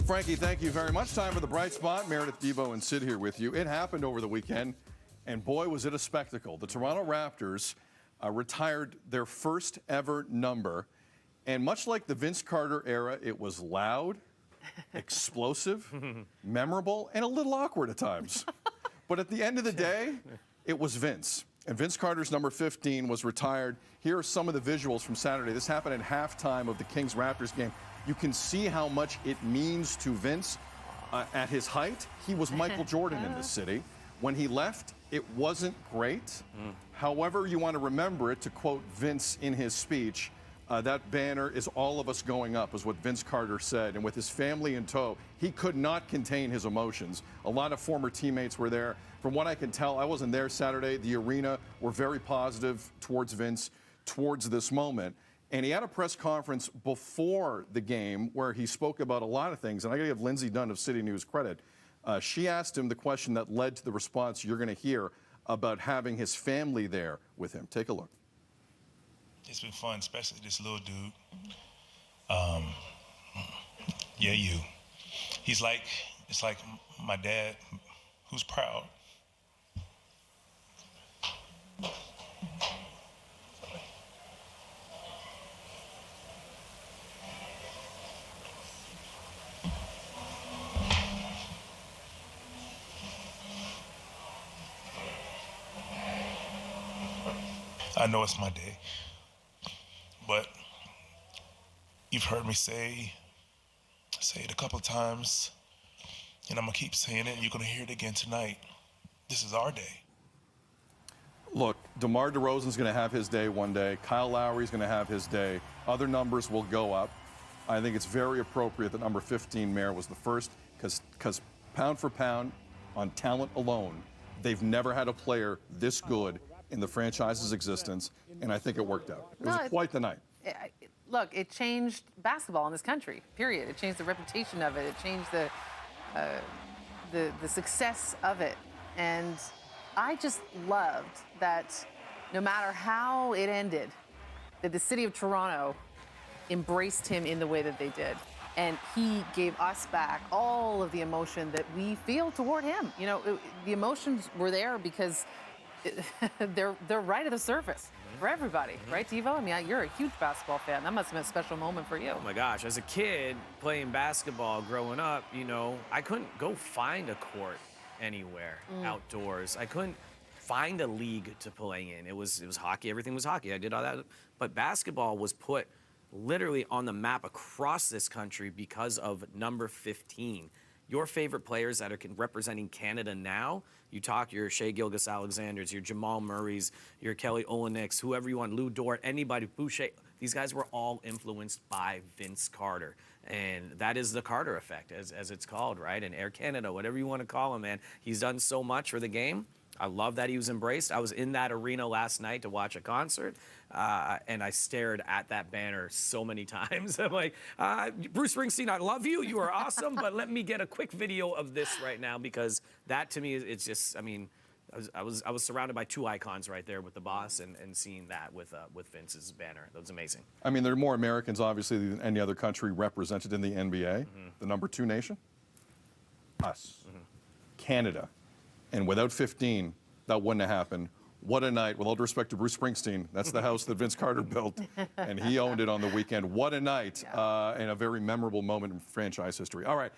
Frankie, thank you very much. Time for the bright spot. Meredith, Devo, and Sid here with you. It happened over the weekend, and boy, was it a spectacle. The Toronto Raptors retired their first ever number, and much like the Vince Carter era, it was loud, explosive, memorable, and a little awkward at times. But at the end of the day, it was Vince. And Vince Carter's number 15 was retired. Here are some of the visuals from Saturday. This happened at halftime of the Kings-Raptors game. You can see how much it means to Vince. At his height, he was Michael Jordan in this city. When he left, it wasn't great. However you want to remember it, to quote Vince in his speech, that banner is all of us going up, is what Vince Carter said. And with his family in tow, he could not contain his emotions. A lot of former teammates were there. From what I can tell, I wasn't there Saturday. The arena were very positive towards Vince, towards this moment. And he had a press conference before the game where he spoke about a lot of things. And I got to give Lindsay Dunn of City News credit. She asked him the question that led to the response you're going to hear about having his family there with him. Take a look. It's been fun, especially this little dude. Yeah, you. It's like my dad, who's proud. I know it's my day, but you've heard me say it a couple of times, and I'm gonna keep saying it, and you're gonna hear it again tonight. This is our day. Look, DeMar DeRozan's going to have his day one day. Kyle Lowry's going to have his day. Other numbers will go up. I think it's very appropriate that number 15, Mayor, was the first, because pound for pound, on talent alone, they've never had a player this good in the franchise's existence, and I think it worked out. It was quite the night. Look, it changed basketball in this country, period. It changed the reputation of it. It changed the success of it. And I just loved that no matter how it ended, that the city of Toronto embraced him in the way that they did. And he gave us back all of the emotion that we feel toward him. You know, the emotions were there because they're right at the surface for everybody, right, Devo? I mean, you're a huge basketball fan. That must have been a special moment for you. Oh my gosh, as a kid playing basketball growing up, you know, I couldn't go find a court anywhere outdoors. I couldn't find a league to play in. It was hockey. Everything was hockey. I did all that. But basketball was put literally on the map across this country because of number 15. Your favorite players that are representing Canada now, you talk your Shea Gilgeous-Alexanders, your Jamal Murrays, your Kelly Olynyk's, whoever you want, Lou Dort, anybody, Boucher, these guys were all influenced by Vince Carter. And that is the Carter effect, as it's called, right? And Air Canada, whatever you want to call him, man. He's done so much for the game. I love that he was embraced. I was in that arena last night to watch a concert, and I stared at that banner so many times. I'm like, Bruce Springsteen, I love you. You are awesome, but let me get a quick video of this right now, because that to me, it's just, I mean, I was surrounded by two icons right there with the boss and seeing that with Vince's banner. That was amazing. I mean, there are more Americans, obviously, than any other country represented in the NBA. The number 2 nation? Us. Canada. And without 15, that wouldn't have happened. What a night. With all due respect to Bruce Springsteen, that's the house that Vince Carter built, and he owned it on the weekend. What a night, and a very memorable moment in franchise history. All right.